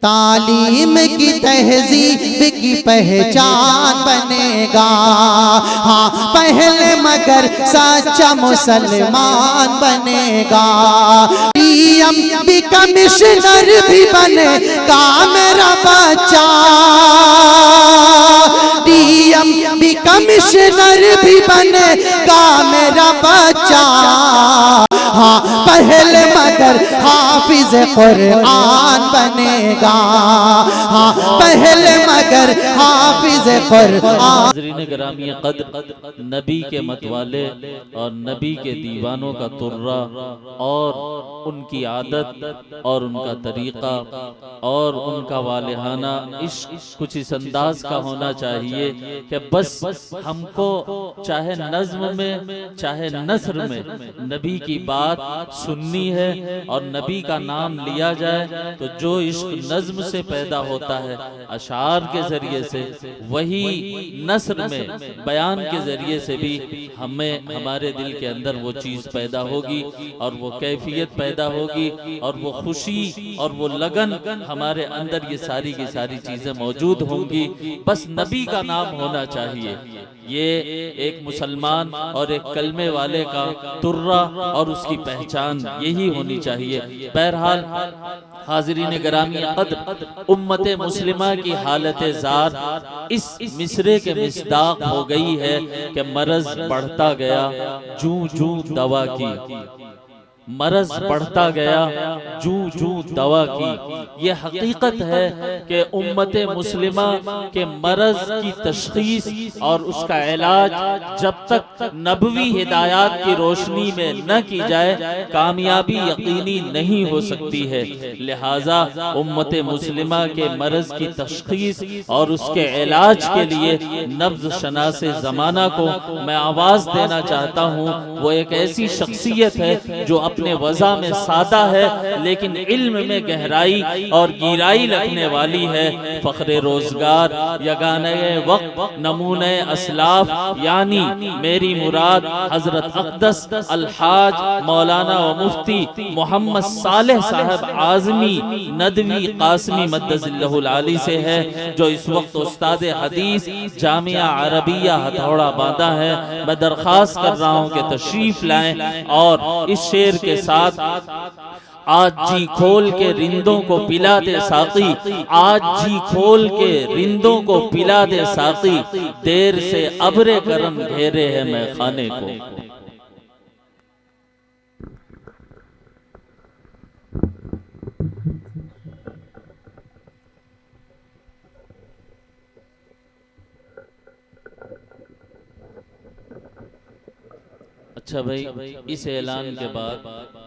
तालीम की तहजीब की पहचान बनेगा। हाँ पहले मगर सच्चा मुसलमान बनेगा। पीएम भी कमिश्नर भी बनेगा मेरा बच्चा। पीएम भी कमिश्नर भी बनेगा मेरा बच्चा। हाँ पहले मगर हाफिज कुरान बनेगा। हाँ पहले मगर हाफिज कुरान। नाज़रीन गिरामी क़द्र, नबी के मतवाले और नबी के दीवानों का तुर्रा और उनकी आदत और उनका तरीक़ा और उनका वालिहाना इश्क कुछ इस अंदाज का होना चाहिए कि बस हमको चाहे नज़्म में चाहे नस्र में नबी की बात सुननी है और नबी का नाम लिया जाए तो जो इश्क नज़्म से पैदा होता है अशार के ज़रिए से, वही नस्र में बयान के ज़रिए से भी हमें हमारे दिल के अंदर वो चीज़ पैदा होगी और वो कैफियत पैदा होगी और वो खुशी और वो लगन हमारे अंदर ये सारी की सारी चीज़ें मौजूद होंगी। बस नबी का नाम होना चाहिए। ये एक मुसलमान और एक कलमे वाले का तुर्रा और उसकी पहचान यही होनी चाहिए। बहरहाल हाज़रीन गिरामी क़द्र, उम्मत मुस्लिमा की हालत ज़ार इस मिसरे के मिस्दाक हो गई है कि मरज बढ़ता गया जूं जूं दवा की। मरज बढ़ता गया जूं जूं दवा की। ये हकीकत है कि उम्मत मुस्लिमा के मरज की तशख़ीस और उसका इलाज जब तक नबवी हिदायत की रोशनी में न की जाए कामयाबी यकीनी नहीं हो सकती है। लिहाजा उम्मत मुस्लिमा के मरज की तशख़ीस और उसके इलाज के लिए नब्ज़ शनासे ज़माना को मैं आवाज़ देना चाहता हूँ। वो एक ऐसी शख्सियत है जो अपने वज़ा में सादा है लेकिन इल्म में गहराई और गिराई रखने वाली है। फ़ख्रे रोज़गार, यगाने वक्त, नमूने असलाफ, यानी मेरी मुराद हज़रत अक़दस अल-हाज मौलाना व मुफ्ती मोहम्मद सालेह साहब आज़मी नदवी क़ासिमी मद्दज़िल्लहुल आली से है, जो इस वक्त उस्ताद हदीस जामिया अरबिया हथौड़ा बांधा है। मैं दरख्वास्त कर रहा हूँ कि तशरीफ़ लाएं और इस शेर के साथ आज जी खोल के रिंदों को पिला दे साक़ी, आज जी खोल के रिंदों को पिला दे साक़ी, देर से अब्रे करम घेरे है मैं खाने को। अच्छा भाई, इस ऐलान के बाद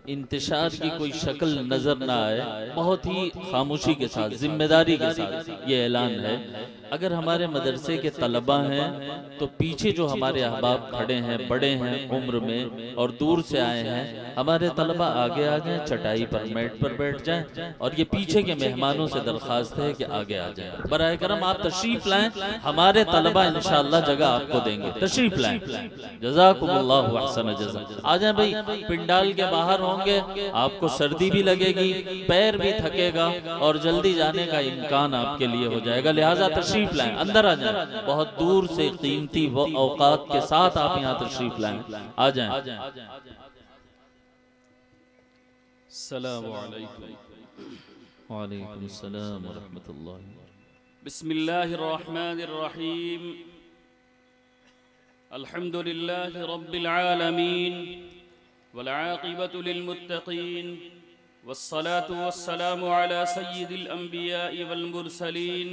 इंतशार की कोई शक्ल नजर ना आए, बहुत ही खामोशी के साथ जिम्मेदारी के साथ ये ऐलान है। अगर हमारे मदरसे के तलबा हैं तो पीछे जो हमारे अहबाब खड़े हैं, बड़े हैं उम्र में और दूर से आए हैं, हमारे तलबा आगे आ जाएं, चटाई पर मैट पर बैठ जाएं और ये पीछे के मेहमानों से दरख्वास्त है कि आगे आ जाएं। बराए करम आप तशरीफ लाएं, हमारे तलबा इंशाअल्लाह जगह आपको देंगे। तशरीफ लाएं, जज़ाकुमुल्लाहु अहसन जज़ा। आ जाएं भाई, पिंडाल के बाहर होंगे, आपको सर्दी भी लगेगी, पैर भी थकेगा और जल्दी जाने का इम्कान आपके लिए हो जाएगा। लिहाजा तशरीफ लाएं, अंदर आ जाएं। बहुत दूर से कीमती वो औकात के साथ आप यहाँ तशरीफ लाएं, आ जाएं। अस्सलामु अलैकुम। वालेकुम अस्सलाम व रहमतुल्लाह। बिस्मिल्लाहिर रहमानिर रहीम। अल्हम्दुलिल्लाहि रब्बिल आलमीन वल आक़िबतु लिल मुत्तक़ीन वस्सलातु वस्सलामु अला सय्यिदिल अंबिया'i वल मुरसलीन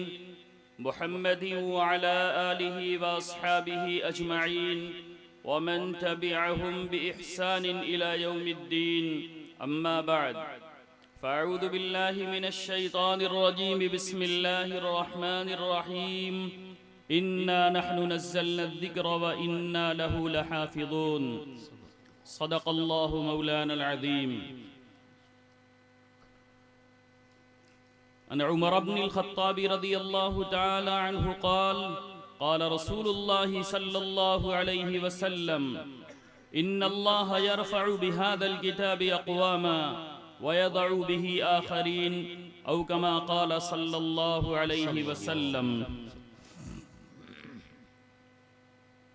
मुहम्मदिन व अला आलिहि व अस्हाबिहि अजमईन व मन तबिअहुम बि इहसानिन इला यौमिद्दीन। अम्मा बअद, फ़अऊज़ु बिल्लाहि मिनश शैतानिर रजीम। बिस्मिल्लाहिर रहमानिर रहीम। इन्ना नहनु नज़्ज़लना ज़िक्र व इन्ना लहु लहाफ़िज़ून। सदक़ल्लाहु मौलाना अल-अज़ीम। अन उमर इब्न अल-ख़त्ताब रज़ियल्लाहु तआला अन्हु क़ाल क़ाल रसूलुल्लाहि सल्लल्लाहु अलैहि वसल्लम इन्नल्लाह यरफ़अु बिहाज़ल किताबि अक़वामा व यदअु बिही आख़रीन औ कमा क़ाल सल्लल्लाहु अलैहि वसल्लम।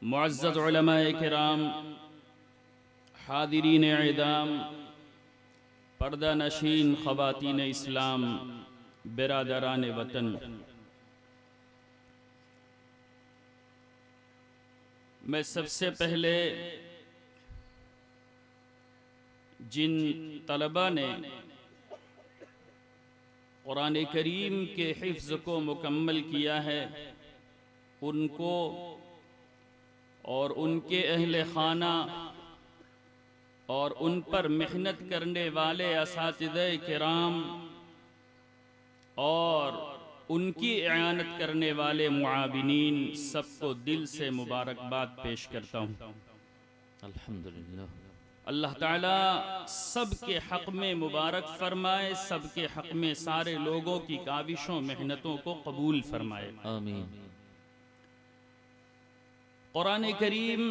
मुअज़्ज़ज़ उलमाए किराम, हादिरीन इदाम, पर्दा नशीन ख़वातीन इस्लाम, बिरादरान वतन, मैं सबसे पहले जिन तलबा ने कुरान करीम के हिफ्ज़ को मुकम्मल किया है उनको और उनके अहले खाना और उन पर मेहनत करने वाले असातिज़े किराम और उनकी इआनत करने वाले मुआविनीन सबको दिल से मुबारकबाद पेश करता हूँ। अल्हम्दुलिल्लाह। अल्लाह ताला सबके हक़ में मुबारक फरमाए, सबके हक़ में सारे लोगों की काविशों मेहनतों को कबूल फरमाए, आमीन। कुरान करीम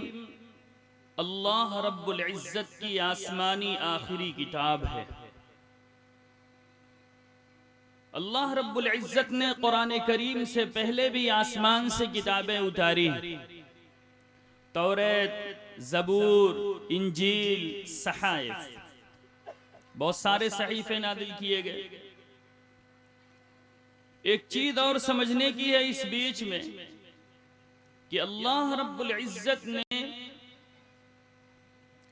अल्लाह रब्बुल इज़्ज़त की आसमानी आखिरी किताब है। अल्लाह रब्बुल इज़्ज़त ने कुरान करीम से पहले भी आसमान से किताबें उतारी, तौरात, ज़बूर, इंजील, सहाइफ, बहुत सारे सहीफे नादिल किए गए। एक चीज और समझने की है इस बीच में कि अल्लाह रब्बुल इज़्ज़त ने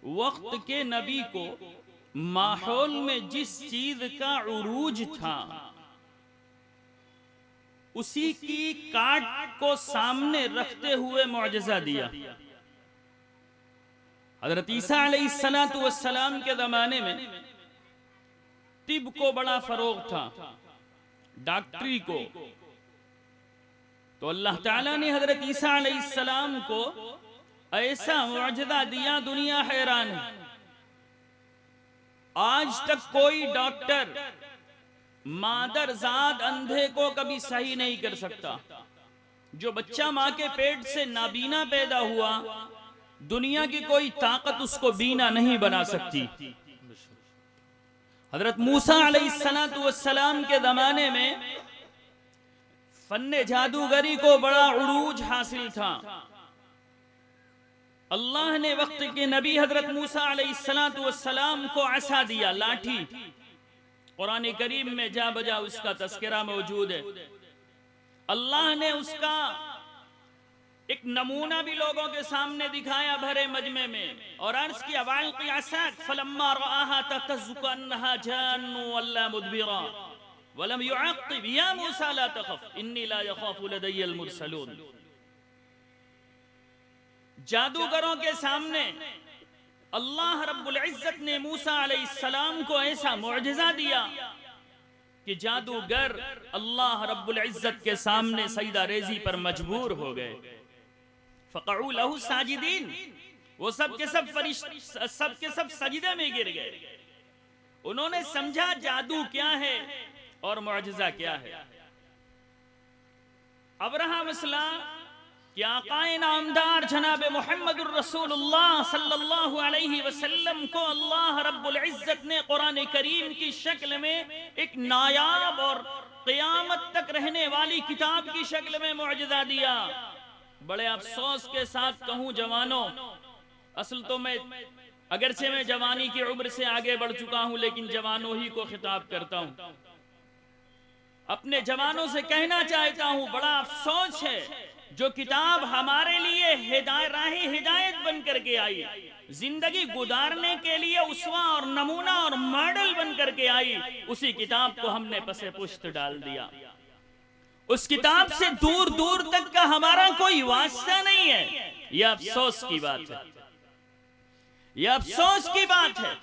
वक्त के नबी को माहौल में जिस चीज का उरूज था उसी की काट को सामने रखते हुए मुअजिज़ा दिया। हज़रत ईसा अलैहिस्सलातु वस्सलाम के ज़माने में तिब को बड़ा फरोग था, डॉक्टरी को, तो अल्लाह ताला ने हज़रत ईसा अलैहिस्सलाम को ऐसा मुअजिज़ा दिया, दुनिया हैरान है। आज तक कोई डॉक्टर मादरजाद अंधे को कभी सही नहीं कर सकता। जो बच्चा माँ के पेट से नाबीना पैदा हुआ, दुनिया की कोई ताकत उसको बीना नहीं बना सकती। हजरत मूसा अलैहिस्सलातु वस्सलाम के ज़माने में फन्ने जादूगरी को बड़ा उरूज हासिल था। अल्लाह ने वक्त के नबी हजरत मूसा अलैहिस्सलातु वस्सलाम को असा दिया, लाठी। कुरान करीम में जा बजा उसका तस्करा मौजूद है। अल्लाह ने उसका एक नमूना भी लोगों के सामने दिखाया भरे मजमे में, और अर्ज किया वाल्की असाक फलम्मा रआहा तहतज़्ज़ु कअन्नहा जान्नु वल्ला मुदबिरा वलम युअक़्क़िब या मूसा ला तख़फ़ इन्नी ला यख़ाफ़ु लदय्यल मुरसलून। जादूगरों के सामने अल्लाह रब्बुल इज़्ज़त ने मूसा अलैहिस्सलाम को ऐसा मुअजिज़ा दिया कि जादूगर अल्लाह रब्बुल इज़्ज़त के सामने सजदा रेज़ी पर मजबूर हो गए। फ़क़ऊ लहू साजिदीन, वो सब के सब सजदे में गिर गए। उन्होंने समझा जादू क्या है और मुअजिज़ा क्या है। अब रहा मसला कि आक़ाए नामदार जनाब मुहम्मदुर रसूलुल्लाह सल्लल्लाहु अलैहि वसल्लम को अल्लाह रब्बुल इज़्ज़त ने कुरान करीम की शक्ल में एक नायाब और क़यामत तक रहने वाली किताब की शक्ल में मुअजिज़ा दिया। बड़े अफसोस के साथ कहूँ जवानों, असल तो मैं अगरचे मैं जवानी की उम्र से आगे बढ़ चुका हूँ, लेकिन जवानों ही को खिताब करता हूँ। अपने जवानों से कहना चाहता हूँ, बड़ा अफसोस है जो किताब हमारे लिए राह हिदायत बन करके आई, जिंदगी गुजारने के लिए उसवा और नमूना और मॉडल बन करके आई, उसी किताब को हमने पसे पुश्त डाल दिया। उस किताब से दूर दूर तक का हमारा कोई वास्ता नहीं है। यह अफसोस की बात है, यह अफसोस की बात है।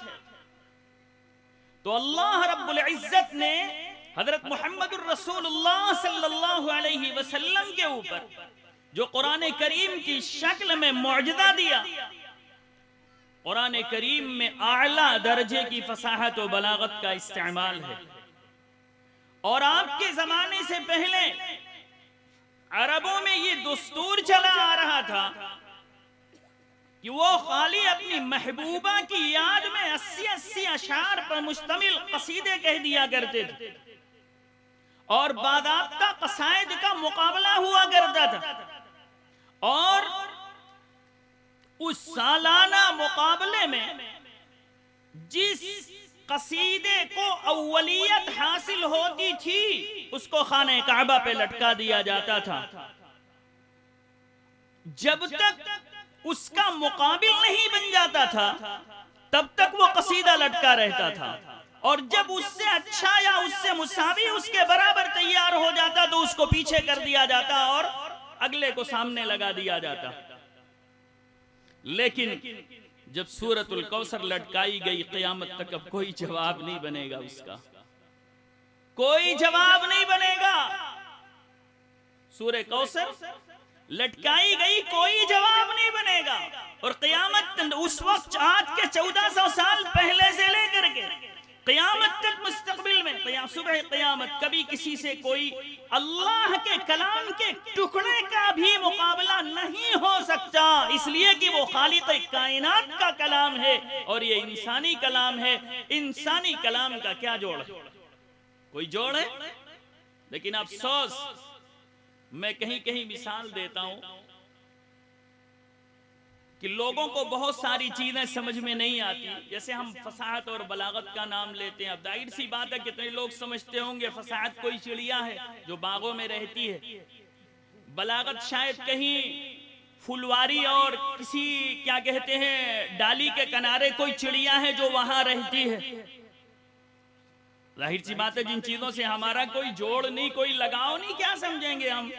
तो अल्लाह रब्बुल इज़्ज़त ने हजरत मुहम्मदुर रसूलुल्लाह सल्लल्लाहु अलैहि वसल्लम के ऊपर जो कुरान करीम की शक्ल में मुअजिज़ा दिया, कुरान करीम में आला दर्जे की फसाहत और बलागत का इस्तेमाल है। और आपके जमाने से पहले अरबों में ये दस्तूर चला आ रहा था कि वो खाली अपनी महबूबा की याद में 80-80 अशार पर मुश्तमिल कसीदे कह दिया करते थे। और बादाब्ता कसायद का मुकाबला हुआ करता था, और उस सालाना मुकाबले में जिस कसीदे को अव्वलियत हासिल होती थी उसको खाने काबा पे लटका दिया जाता था। जब तक उसका मुकाबिल नहीं बन जाता था तब तक वो कसीदा लटका रहता था, और जब उससे अच्छा या उससे मुसावी उसके बराबर तैयार हो जाता तो उसको पीछे कर दिया जाता और अगले को सामने लगा दिया जाता। लेकिन जब सूरतुल कौसर लटकाई गई, क़यामत तक अब कोई जवाब नहीं बनेगा, उसका कोई जवाब नहीं बनेगा। सूरह कौसर लटकाई गई, कोई जवाब नहीं बनेगा। और क़यामत उस वक्त, आज के 1400 साल पहले से लेकर के क़यामत तक मुस्तक़बिल में, सुबह क़यामत, कभी किसी से कोई अल्लाह के कलाम के टुकड़े का भी मुकाबला नहीं हो सकता, इसलिए कि वो खालिक़ कायनात का कलाम है और ये इंसानी कलाम है। इंसानी कलाम का क्या जोड़ है? कोई जोड़ है? लेकिन अफसोस, मैं कहीं कहीं मिसाल देता हूं कि लोगों को बहुत सारी चीजें समझ में नहीं आती। जैसे हम फसाहत और बलागत का नाम लेते हैं, अब जाहिर सी बात है कितने लोग समझते होंगे फसाहत कोई चिड़िया है जो बागों में रहती है, बलागत शायद कहीं फुलवारी और किसी क्या कहते हैं डाली के किनारे कोई चिड़िया है जो वहां रहती है। जाहिर सी बात है जिन चीजों से हमारा कोई जोड़ नहीं, कोई लगाव नहीं, क्या समझेंगे हम?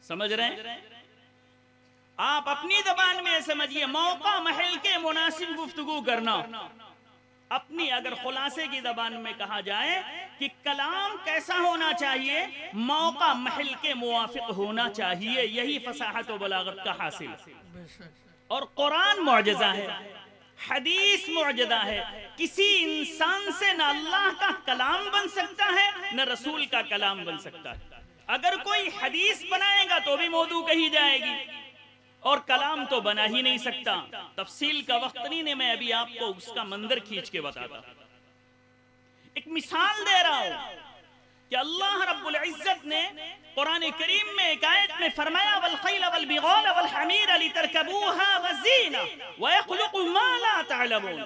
समझ रहे हैं? आप अपनी जबान में समझिए, मौका महल के मुनासिब गुफ्तगू करना। अपनी अगर खुलासे की जबान में कहा जाए कि कलाम कैसा होना चाहिए, मौका महल के मुवाफिक होना चाहिए, यही फसाहत व बलागत का हासिल। और कुरान मुअजिज़ा है, हदीस मुअजिज़ा है। किसी इंसान से न अल्लाह का कलाम बन सकता है न रसूल का कलाम बन सकता है। अगर कोई हदीस बनाएगा तो भी मौजू कही जाएगी, और कलाम तो बना ही नहीं सकता। तफसील का वक्त नहीं है, मैं अभी आपको उसका मंजर खींच के बताता। एक मिसाल दे रहा हूं कि अल्लाह रब्बुल इज्जत ने कुरान करीम में एक आयत में फरमाया, वल खैल वल बिगाल वल हमीर लितरकबूहा वज़ीना व यखलुकु मा ला तअलमून।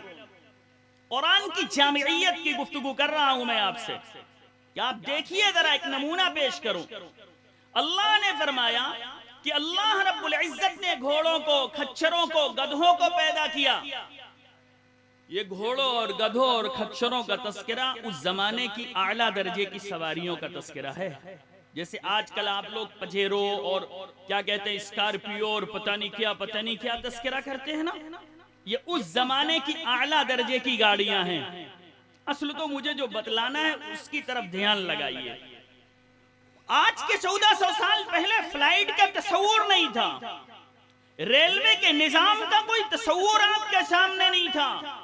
कुरान की जामियत की गुफ्तगू कर रहा हूं मैं आपसे, कि आप देखिए जरा, एक नमूना पेश करूं। अल्लाह ने फरमाया कि अल्लाह रब्बुल इज्जत ने घोड़ों को, खच्चरों को, गधों को पैदा किया। ये घोड़ों और गधों और खच्चरों का तस्करा उस जमाने की आला दर्जे की सवारियों का तस्करा है। जैसे आजकल आप लोग पजेरो और क्या कहते हैं स्कॉर्पियो और पता नहीं क्या तस्करा करते हैं ना, ये उस जमाने की आला दर्जे की गाड़ियां हैं। असल तो मुझे जो बतलाना है उसकी तरफ ध्यान लगाइए। आज के 1400 साल पहले फ्लाइट का तस्वुर नहीं था, रेलवे के निजाम का कोई तस्वुर आपके सामने नहीं था।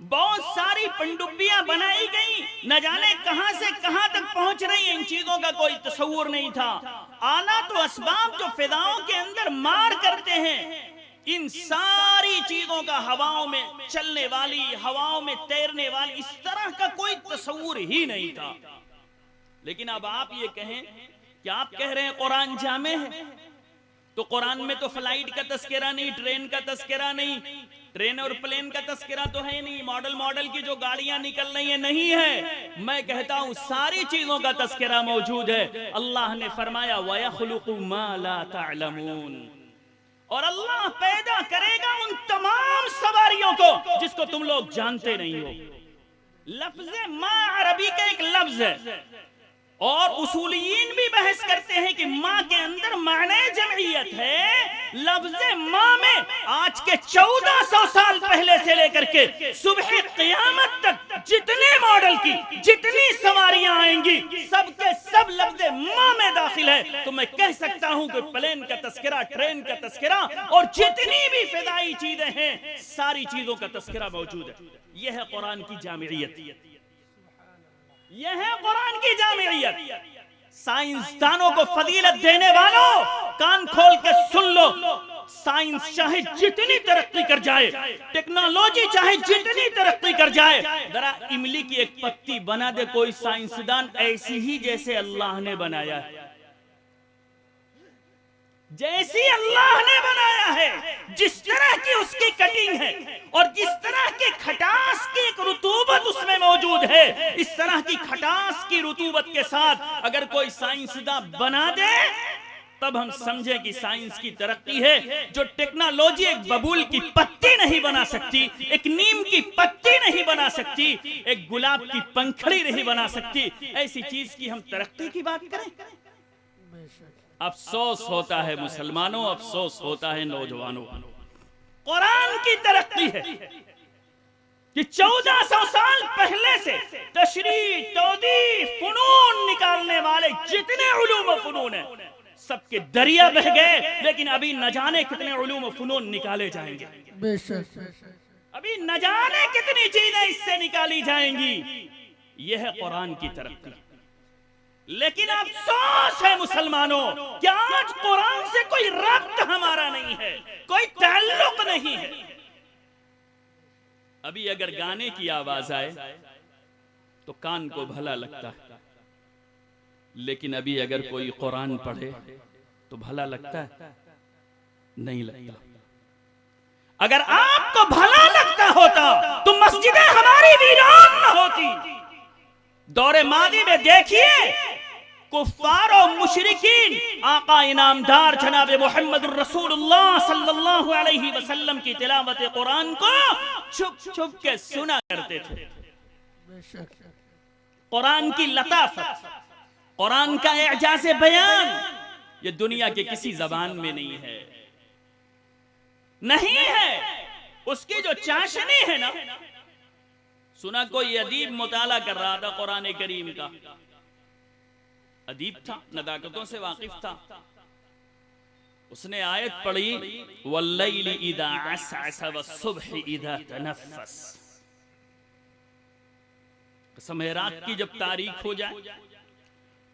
बहुत सारी पनडुब्बियां बनाई गई, न जाने कहां से कहां तक पहुंच रही है, इन चीजों का कोई तस्वुर नहीं था। आला तो असबाब जो फिदाओं के अंदर मार करते हैं, इन सारी चीजों का हवाओं में चलने वाली, हवाओं में तैरने वाली, इस तरह का कोई तस्वुर ही नहीं था। लेकिन अब आप ये कहें कि आप कह रहे हैं कुरान जामे है, तो कुरान में तो फ्लाइट का तस्करा नहीं, ट्रेन का तस्करा नहीं, ट्रेन और प्लेन का तस्करा तो है नहीं, मॉडल की जो गाड़ियां निकल रही है नहीं है। मैं कहता हूं सारी चीजों का तस्करा मौजूद है। अल्लाह ने फरमाया वयखलुकु मा ला तअलमून, और अल्लाह पैदा करेगा उन तमाम सवारियों को जिसको तुम लोग जानते नहीं हो। लफ्ज़ मा अरबी का एक लफ्ज है, और उसूलियीन भी बहस करते हैं कि माँ के अंदर माने जमइयत है। लफ्ज़ माँ में आज के 1400 साल पहले से लेकर के सुबह क़यामत तक जितने मॉडल की जितनी सवारियां आएंगी, सबके सब लफ्ज़ माँ में दाखिल है। तो मैं कह सकता हूं कि प्लेन का तस्करा, ट्रेन का तस्करा और जितनी भी फिदाई चीजें हैं, सारी चीजों का तस्करा मौजूद है। यह है कुरान की जामियत, यह है कुरान की जामियत। साइंसदानों को फजीलत देने वालों, कान खोल के सुन लो, साइंस चाहे जितनी तरक्की कर जाए, टेक्नोलॉजी चाहे जितनी तरक्की कर जाए, जरा इमली की एक पत्ती बना दे कोई साइंसदान ऐसी ही जैसे अल्लाह ने बनाया है, जैसी अल्लाह ने बनाया है, जिस तरह की उसकी कटिंग है और जिस तरह की खटास की एक रुतूबत उसमें मौजूद है, इस तरह की खटास की रुतूबत के साथ अगर कोई साइंसदान बना दे तब हम समझें कि साइंस की तरक्की है। जो टेक्नोलॉजी एक बबूल की पत्ती नहीं बना सकती, एक नीम की पत्ती नहीं बना सकती, एक गुलाब की पंखड़ी नहीं बना सकती, ऐसी चीज की हम तरक्की की बात करें। अफसोस होता है मुसलमानों, अफसोस होता है नौजवानों, कुरान की तरक्की है कि 1400 साल पहले से तशरीह, तौदीफ, फुनून निकालने वाले जितने उलूम व फुनून है सबके दरिया बह गए, लेकिन अभी न जाने कितने उलूम व फुनून निकाले जाएंगे, अभी न जाने कितनी चीजें इससे निकाली जाएंगी। यह है कुरान की तरक्की। लेकिन अफसोस है मुसलमानों कि आज कुरान से कोई रब्त हमारा नहीं है, कोई ताल्लुक नहीं है। अभी अगर गाने की आवाज आए तो कान को भला लगता है, लेकिन अभी अगर कोई कुरान पढ़े तो भला लगता है? नहीं लगता। अगर आपको भला लगता होता तो मस्जिदें हमारी वीरान न होती। दौरे मादी में देखिए कुफ्फार और मुशरिकीन आका इनामदार जनाब मुहम्मदुर रसूलुल्लाह सल्लल्लाहु अलैहि वसल्लम की तिलावत कुरान को छुप छुप के सुना करते थे। कुरान की लताफत, कुरान का एजाज़े बयान ये दुनिया के किसी जबान में नहीं है, नहीं है। उसकी जो चाशनी है ना, सुना कोई अदीब मुताला कर रहा था कुरान करीम का, अदीब था, नदाकतों से वाकिफ था, उसने आयत पढ़ी वल्लैलि इदा असअस वस्सुब्हि इदा तनफ्फस। कसम है रात की जब तारीख हो जाए,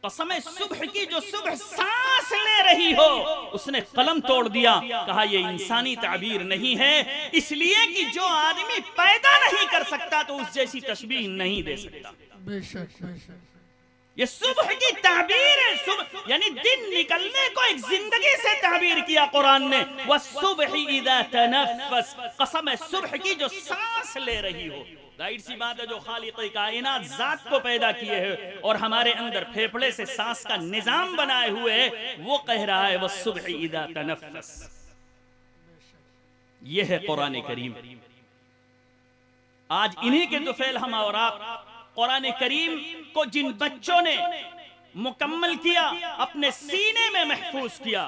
कसम है सुबह की जो सुबह सांस ले रही हो, उसने कलम तोड़ दिया, कहा ये इंसानी ताबीर नहीं है, इसलिए कि जो आदमी पैदा नहीं कर सकता तो उस जैसी तशबीह नहीं दे सकता। बेशक ये सुबह की ताबीर है, सुबह यानी दिन निकलने को एक जिंदगी से ताबीर किया कुरान ने। वस्सुब्हि इदा तनफ्फस, कसम है सुबह की जो सांस ले रही हो। जाहिर सी बात है जो खालिक कायनात जात को पैदा किए है और हमारे अंदर फेफड़े से सांस का निजाम बनाए हुए है, वो कह रहा है वस्सुब्हि इदा तनफ्फस। ये है कुरान करीम। आज इन्हीं के दुफैल हम और आप कुरान करीम को जिन बच्चों ने मुकम्मल किया, अपने सीने में महफूज किया,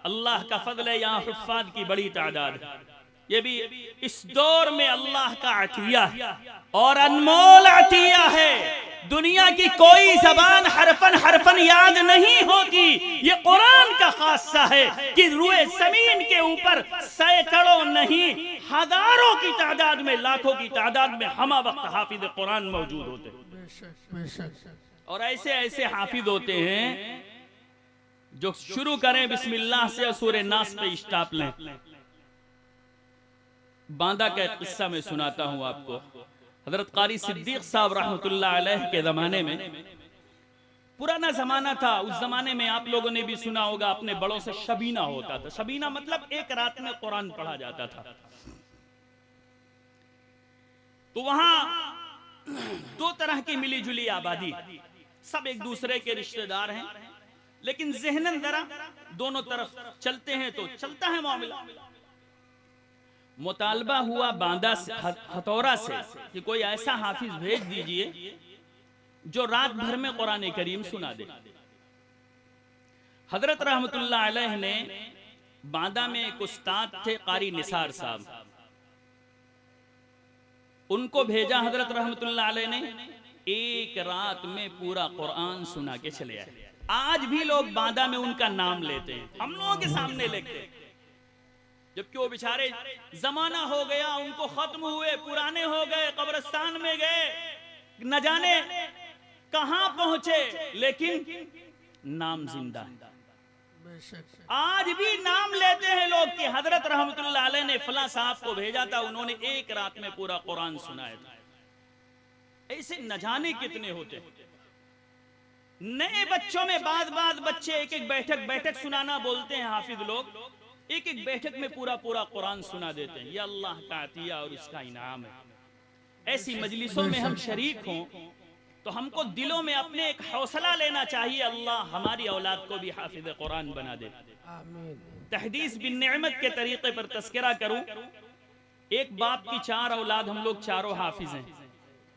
अल्लाह का फजल है, यहाँ हुफ्फाज की बड़ी तादाद है। ये भी इस दौर में अल्लाह का अतिया है और अनमोल अतिया है। दुनिया की कोई जबान हरफन हरफन याद नहीं होती, ये कुरान का खासा है कि रुए जमीन के ऊपर सैकड़ों नहीं हजारों की तादाद में, लाखों की तादाद में हमा वक्त हाफिज कुरान मौजूद होते हैं। और ऐसे ऐसे हाफिज होते हैं जो शुरू करें बिस्मिल्लाह से सूरह नास पे स्टॉप लें। बांदा का किस्सा मैं सुनाता हूं आपको। हजरत कारी सिद्दीक साहब रहमतुल्लाह अलैह के जमाने में, पुराना जमाना था, उस जमाने में आप लोगों ने भी सुना होगा, अपने बड़ों से शबीना होता था। शबीना मतलब एक रात में कुरान पढ़ा जाता था। तो वहां दो तरह की मिली जुली आबादी, सब एक दूसरे के रिश्तेदार हैं, लेकिन ज़हनन जरा दोनों तरफ चलते हैं तो चलता है मामला। मुतालबा हुआ बांदा से, हथौरा से, कि कोई ऐसा हाफिज भेज दीजिए जो रात भर में कुरान करीम सुना दे। हजरत रहमतुल्लाह अलैह ने बांदा में एक उस्ताद थे कारी निसार साहब, उनको भेजा हजरत रहमतुल्लाह अलैह ने, एक रात में पूरा कुरान सुना के चले आए। आज भी लोग बांदा में उनका नाम लेते हैं, हम लोगों के सामने लेते हैं, जबकि वो बेचारे जमाना हो गया, उनको खत्म हुए, पुराने हो गए, कब्रिस्तान में गए, न जाने कहां पहुंचे, लेकिन नाम जिंदा है। आज भी नाम लेते हैं लोग कि कि हजरत रहमतुल्लाह अलैह ने फला साहब को भेजा था, उन्होंने एक रात में पूरा कुरान सुनाया था। ऐसे न जाने कितने होते। नए बच्चों में बाद बच्चे एक एक बैठक सुनाना बोलते हैं हाफिज लोग, एक एक बैठक में पूरा कुरान सुना देते हैं। ये अल्लाह का अतिया और उसका इनाम है। ऐसी मजलिसों में हम शरीक हों तो हमको दिलों में अपने एक हौसला लेना चाहिए, अल्लाह हमारी औलाद को भी हाफिज कुरान बना दे। तहदीस बिन नेमत के तरीके पर तस्करा करूं, एक बाप की 4 औलाद, हम लोग चारों हाफिज हैं,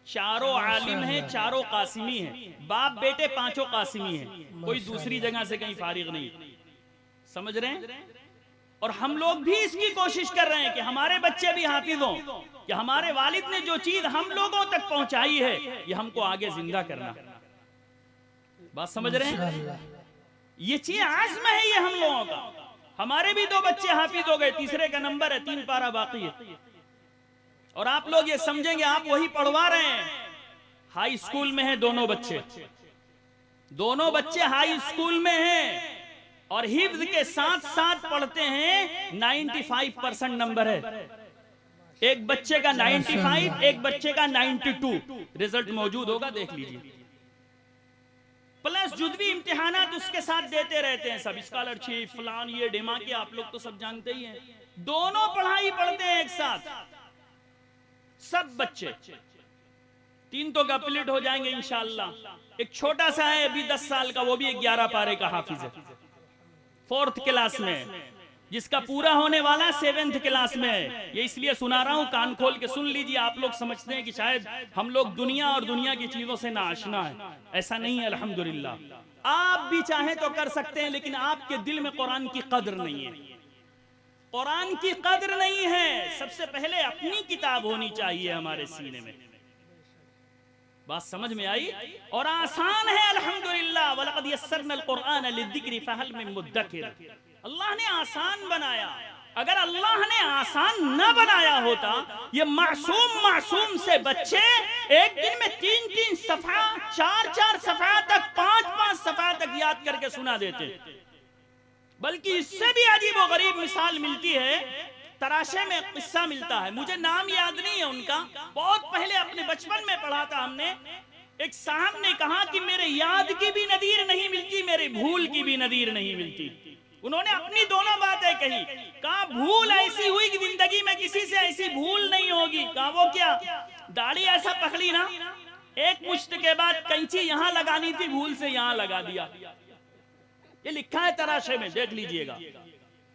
चारों आलिम हैं, चारों कासिमी हैं। बाप बेटे पांचों कासिमी हैं, कोई दूसरी जगह से कहीं फारिग नहीं। समझ रहे हैं? और हम लोग भी इसकी कोशिश कर रहे हैं कि हमारे बच्चे भी हाफिज हों, कि हमारे वालिद ने जो चीज हम लोगों तक पहुंचाई है ये हमको आगे जिंदा करना। बात समझ रहे हैं? ये चीज आज़्म है ये हम लोगों का। हमारे भी 2 बच्चे हाफिज हो गए, तीसरे का नंबर है, 3 पारा बाकी है। और आप लोग ये समझेंगे आप वही पढ़वा रहे हैं। हाई स्कूल में हैं दोनों बच्चे हाई स्कूल में हैं और हिफ्ज के साथ साथ पढ़ते हैं। 95% नंबर है। एक बच्चे का 95, एक बच्चे का 92। रिजल्ट मौजूद होगा, देख लीजिए। प्लस जुज़वी इम्तिहानात उसके साथ देते रहते हैं सब, स्कॉलरशिप फलान ये डिमा के आप लोग तो सब जानते ही हैं। दोनों पढ़ाई पढ़ते हैं एक साथ सब बच्चे। 3 तो कंप्लीट हो जाएंगे इंशाअल्लाह। एक छोटा सा है अभी 10 साल का, वो भी 11 पारे का हाफिज है, 4th क्लास में, जिसका पूरा होने वाला 7th क्लास में। ये इसलिए सुना रहा हूं, कान खोल के सुन लीजिए। आप लोग समझते हैं कि शायद हम लोग दुनिया और दुनिया की चीजों से ना आशना है, ऐसा नहीं है। अल्हम्दुलिल्लाह आप भी चाहें तो कर सकते हैं, लेकिन आपके दिल में कुरान की कद्र नहीं है। कुरान की कद्र नहीं है। सबसे पहले अपनी किताब होनी चाहिए हमारे सीने में। बात समझ में आई? और आसान है अल्हम्दुलिल्लाह। वलक़द यस्सरनल कुरआन लिज़्ज़िक्रि फहल मिन मुद्दकिर। अल्लाह ने आसान बनाया। अगर अल्लाह ने आसान न बनाया होता, ये मासूम से बच्चे एक दिन में 3-3 सफ़ा, 4-4 सफ़ा तक, 5-5 सफ़ा तक याद करके सुना देते। बल्कि इससे भी अजीब व गरीब मिसाल मिलती है, तराशे में किस्सा मिलता है, मुझे नाम याद नहीं है उनका, बहुत पहले अपने बचपन में पढ़ा था हमने। एक साहब ने कहा कि मेरे याद की भी नदीर नहीं मिलती, मेरे भूल की भी नदीर नहीं मिलती। उन्होंने अपनी दोनों बातें कही। कहा भूल ऐसी हुई कि जिंदगी में किसी से ऐसी भूल नहीं होगी। कहा वो क्या? दाढ़ी ऐसा पकड़ी ना, एक मुश्त के बाद कैंची यहाँ लगानी थी, भूल से यहाँ लगा दिया। ये लिखा है तराशे में, देख लीजिएगा।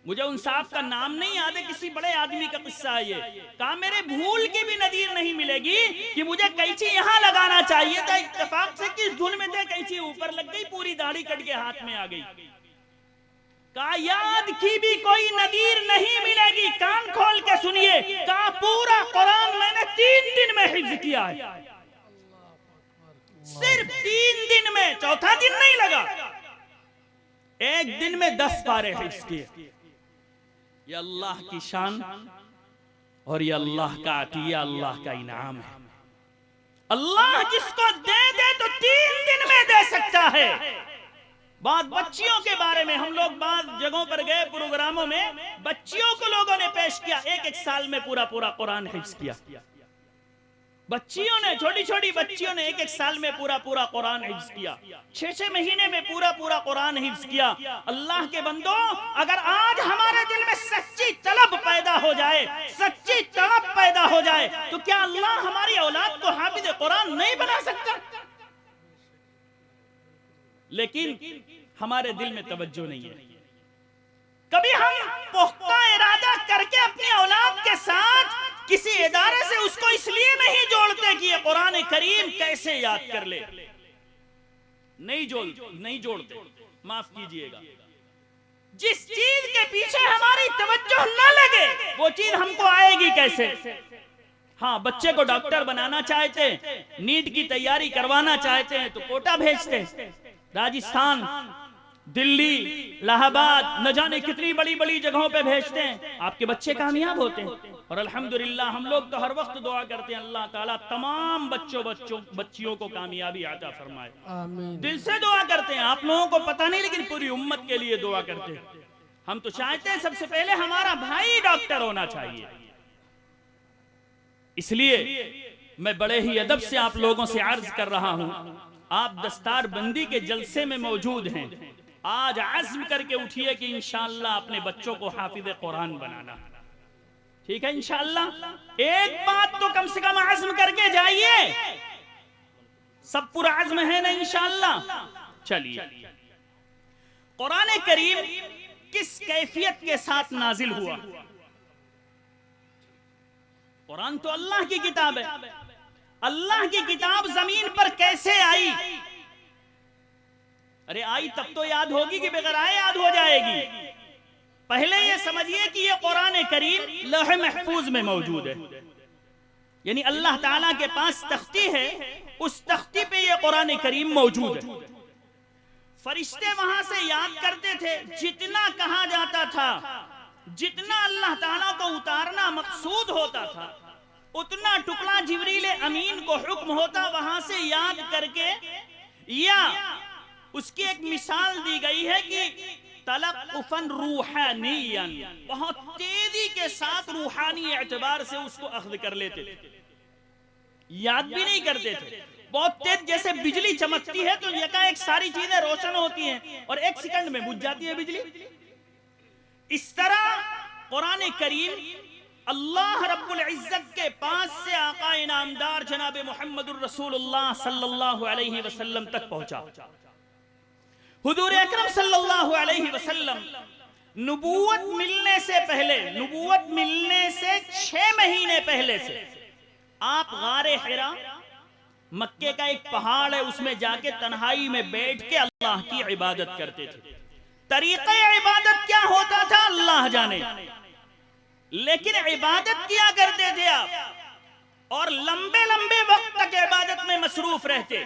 मुझे उन साहब का नाम नहीं याद है, किसी बड़े आदमी का किस्सा है ये। कहा मेरे भूल की भी नदीर नहीं मिलेगी कि मुझे कैंची यहाँ लगाना चाहिए था, इत्तेफाक से किस धुन में थे कैंची ऊपर लग गई, पूरी दाढ़ी कट के हाथ में आ गई। कहा याद की भी कोई नदीर नहीं मिलेगी, कान खोल के सुनिए। कहा पूरा कुरान मैंने 3 दिन में हिफ्ज किया है, सिर्फ 3 दिन में, चौथा दिन नहीं लगा। एक दिन में 10 पारे हिफ्ज किए। ये अल्लाह की शान और ये अल्लाह का अतिया, अल्लाह का इनाम है। अल्लाह जिसको दे दे तो 3 दिन में दे सकता है। बात बच्चियों के बारे में, हम लोग बाद जगहों पर गए प्रोग्रामों में, बच्चियों को लोगों ने पेश किया, 1-1 साल में पूरा कुरान हिफ्ज किया। बच्चियों ने, छोटी छोटी बच्चियों ने 1-1 साल में पूरा कुरान हिफ्ज किया, 6-6 महीने में पूरा कुरान हिफ्ज किया। अल्लाह के बंदो, अगर आज हमारे दिल में सच्ची तलब पैदा हो जाए, सच्ची तलब पैदा हो जाए, तो क्या अल्लाह हमारी औलाद को हाफिज कुरान नहीं बना सकता? लेकिन हमारे दिल में तवज्जो नहीं है। कभी हम पुख्ता इरादा करके अपनी औलाद के साथ किसी इदारे से उसको इसलिए नहीं जोड़ते कि ये कुरान करीम कैसे याद कर ले, नहीं जोड़ते। माफ कीजिएगा, जिस चीज के पीछे हमारी तवज्जो न लगे वो चीज हमको आएगी कैसे? हाँ, बच्चे को डॉक्टर बनाना चाहते हैं, नीट की तैयारी करवाना चाहते हैं, तो कोटा भेजते हैं। राजस्थान, दिल्ली, इलाहाबाद, न जाने कितनी बड़ी बड़ी जगहों पे भेजते हैं, आपके बच्चे कामयाब होते हैं। और अल्हम्दुलिल्लाह हम लोग तो हर वक्त दुआ करते हैं, अल्लाह ताला तमाम बच्चियों को कामयाबी अता फरमाए। आमीन। दिल से दुआ करते हैं, आप लोगों को पता नहीं, लेकिन पूरी उम्मत के लिए दुआ करते हैं। हम तो चाहते हैं सबसे पहले हमारा भाई डॉक्टर होना चाहिए। इसलिए मैं बड़े ही अदब से आप लोगों से अर्ज कर रहा हूं, आप दस्तार बंदी के जलसे में मौजूद हैं, आज अज़्म करके उठिए कि इंशाअल्लाह अपने बच्चों को हाफिज कुरान बनाना। ठीक है, इंशाअल्लाह एक बात तो कम से कम अज़्म करके जाइए। सब पूरा अज़्म है ना इंशाअल्लाह? चलिए, कुरान करीम किस कैफियत के साथ नाजिल हुआ? कुरान तो अल्लाह की किताब है। अल्लाह की किताब जमीन पर कैसे आई? अरे आई तब तो याद होगी कि बगैर आए याद हो जाएगी। पहले ये समझिए कि ये कुरान करीम लौह महफूज में मौजूद है, यानी अल्लाह ताला के पास तख्ती है, उस तख्ती पे ये कुरान करीम मौजूद है। फरिश्ते वहां से याद करते थे, जितना कहा जाता था, जितना अल्लाह ताला को उतारना मकसूद होता था, उतना टुकड़ा जिब्रील अमीन को हुक्म होता वहां से याद करके, या उसकी एक मिसाल दी गई है कि तलक़्फ़ुन रूहानियन, बहुत तेजी के साथ रूहानी एतबार से उसको अख्ज़ कर लेते थे, याद भी नहीं करते थे। बहुत तेज, जैसे बिजली चमकती है तो यकाएक सारी चीजें रोशन होती हैं और एक सेकंड में बुझ जाती है बिजली। इस तरह कुरान करीम अल्लाह रब्बुल इज्जत के पास से आका इनामदार जनाब मुहम्मदुर रसूलुल्लाह सल्लल्लाहु अलैहि वसल्लम तक पहुंचा। हुजूर अकरम सल्लल्लाहु अलैहि वसल्लम नबूवत मिलने से पहले, नबूवत मिलने से 6 महीने पहले से आप गारे हिरा, मक्के का एक पहाड़ है, उसमें जाके तन्हाई में बैठ के अल्लाह की इबादत करते थे। तरीक़े इबादत क्या होता था अल्लाह जाने, लेकिन इबादत किया करते थे आप, और लंबे लंबे वक्त तक इबादत में मसरूफ रहते।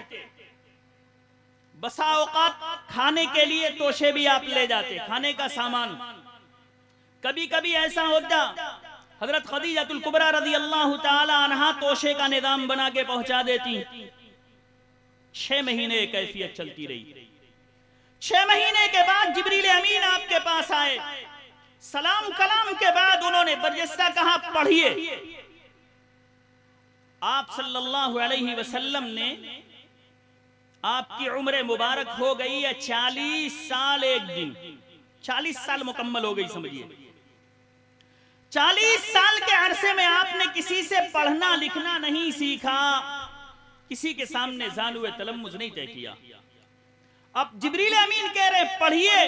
बसा औकात खाने के लिए तोशे भी आप ले जाते, खाने का सामान। कभी कभी ऐसा होता, हजरत खदीजतुल कुबरा रज़ी अल्लाह ताला अन्हा तोशे का निजाम बना के पहुंचा देती। 6 महीने कैफियत चलती रही। 6 महीने के बाद जिब्रील अमीन आपके पास आए, सलाम कलाम के बाद उन्होंने बरजस्ता कहा पढ़िए। आप सल्लल्लाहु अलैहि वसल्लम ने, आपकी उम्र मुबारक हो गई है 40 साल 1 दिन, 40 साल मुकम्मल हो गई समझिए। 40 साल के अरसे में आपने किसी से पढ़ना लिखना नहीं सीखा, किसी के सामने ज़ालुए तलम्मुज़ नहीं तय किया। अब जिब्रील अमीन कह रहे पढ़िए,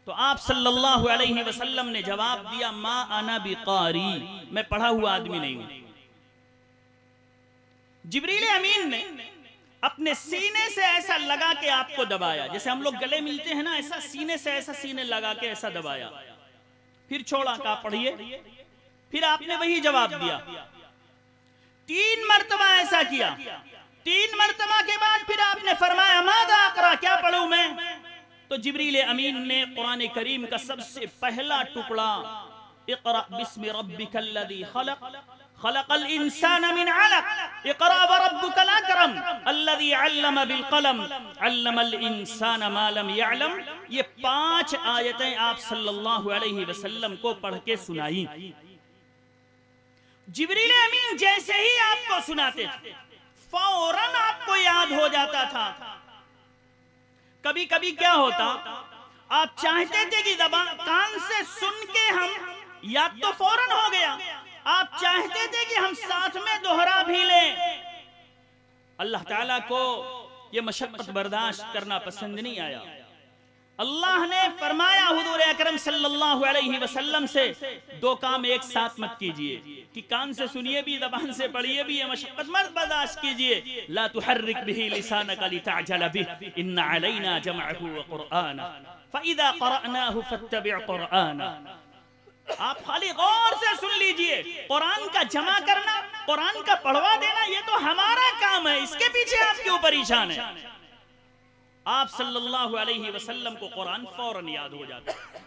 तो आप सल्लल्लाहु अलैहि वसल्लम ने जवाब दिया, मा अना बिकारी, मैं पढ़ा हुआ आदमी नहीं हूं। जिब्रील अमीन ने अपने सीने से ऐसा लगा के आपको दबाया, जैसे हम लोग गले मिलते हैं ना, ऐसा सीने से ऐसा सीने लगा के ऐसा दबाया, फिर छोड़ा, कहा पढ़िए। फिर आपने वही जवाब दिया। 3 मरतबा ऐसा किया। 3 मरतबा के बाद फिर आपने फरमाया, मादा अक़रा, क्या पढ़ूं मैं? तो जिब्रील अमीन ने कुरान करीम का सबसे पहला टुकड़ा, इक़रा बिस्मि रब्बिकल्लज़ी खलक़, खलक़ल इंसान मिन अलक़, इक़रा व रब्बुकल अकरम, अल्लज़ी अल्लम बिल क़लम, अल्लमल इंसान मा लम यअलम। ये 5 आयतें आप सल्लल्लाहु अलैहि वसल्लम को पढ़ के सुनाई। जिब्रील अमीन जैसे ही आपको सुनाते थे, फौरन आपको याद हो जाता था। कभी कभी क्या होता, आप चाहते थे कि ज़बान कान से सुन के हम, याद तो फौरन हो गया, आप चाहते थे कि हम साथ में दोहरा भी लें। अल्लाह ताला को ये मशक्कत बर्दाश्त करना पसंद नहीं आया। अल्लाह ने फरमाया हुजूर अकरम सल्लल्लाहु अलैहि वसल्लम से, 2 काम एक साथ मत कीजिए, कि कान से सुनिए भी, ज़बान से पढ़िए भी, ये मशक्कत मत बर्दाश्त कीजिए। ला तुहर्रिक बिही लिसानका लितअजल बिही, इन्ना अलैना जमअहु व क़ुरआना, फ़इज़ा क़रअनाहु फ़त्तबिअ क़ुरआना। आप खाली गौर से सुन लीजिए। कुरान का जमा करना, कुरान का पढ़वा देना, ये तो हमारा काम है, इसके पीछे आप क्यों परेशान है? आप सल्लल्लाहु अलैहि वसल्लम को कुरान फौरन याद हो जाता है।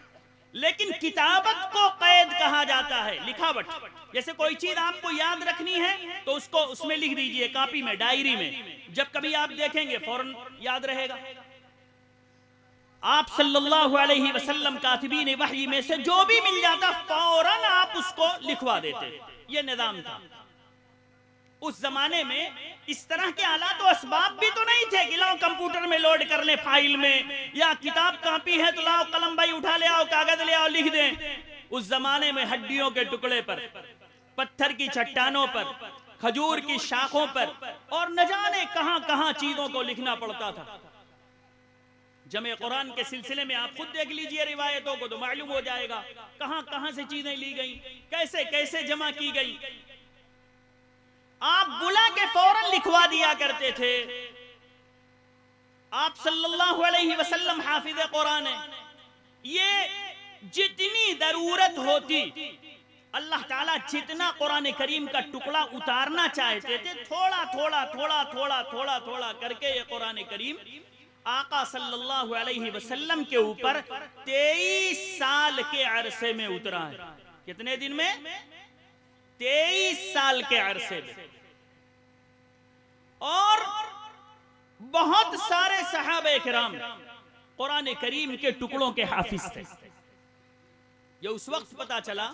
लेकिन किताबत को कैद कहा जाता है, लिखावट। जैसे कोई चीज आपको याद रखनी है तो उसको उसमें लिख दीजिए, कॉपी में, डायरी में, जब कभी आप देखेंगे फौरन याद रहेगा। आप सल्लल्लाहु अलैहि वसल्लम कातिबीन वही में से जो भी मिल जाता फौरन आप उसको लिखवा देते। ये निजाम था उस जमाने में। इस तरह के आलात और असबाब भी तो नहीं थे कि लाओ कंप्यूटर में लोड कर ले फाइल में, या किताब कापी है तो लाओ कलम भाई उठा ले आओ, कागज ले आओ लिख दें। उस जमाने में हड्डियों के टुकड़े पर, पत्थर की चट्टानों पर, खजूर की शाखों पर और न जाने कहां कहां चीजों को लिखना पड़ता था। जमे कुरान के सिलसिले में आप खुद देख लीजिए रिवायतों को तो मालूम हो जाएगा कहां कहां से चीजें ली गई, कैसे कैसे जमा की गई। आप बुला के फौरन लिखवा दिया करते थे। आप सल्लल्लाहु अलैहि वसल्लम हाफिज कुरान है। ये जितनी जरूरत होती, अल्लाह ताला जितना कुरान करीम का टुकड़ा उतारना चाहते थे, थोड़ा थोड़ा थोड़ा थोड़ा थोड़ा थोड़ा करके ये कुरान करीम आका सल्लल्लाहु अलैहि वसल्लम के ऊपर 23 साल के अरसे में उतरा है। कितने दिन में? 23 साल के अरसे में। और बहुत सारे सहाबे किराम कुरान करीम के टुकड़ों के हाफिज थे। ये उस वक्त पता चला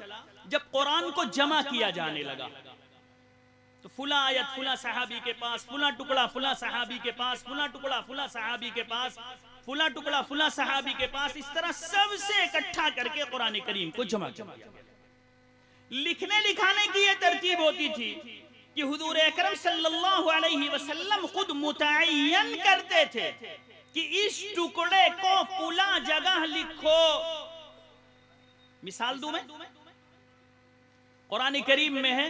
जब कुरान को जमा किया जाने लगा। तो फुला आयत फुला सहाबी के पास, फुला टुकड़ा फुला सहाबी के पास, फुला टुकड़ा फुला सहाबी के पास, फुला टुकड़ा फुला सहाबी के पास, इस तरह सबसे इकट्ठा करके कुरान करीम को जमा किया। लिखने लिखाने की यह तरतीब होती थी कि हुजूर अकरम सल्लल्लाहु अलैहि वसल्लम खुद मुतय्यन करते थे कि इस टुकड़े को फुला जगह लिखो। मिसाल दूं मैं, कुरान करीम में है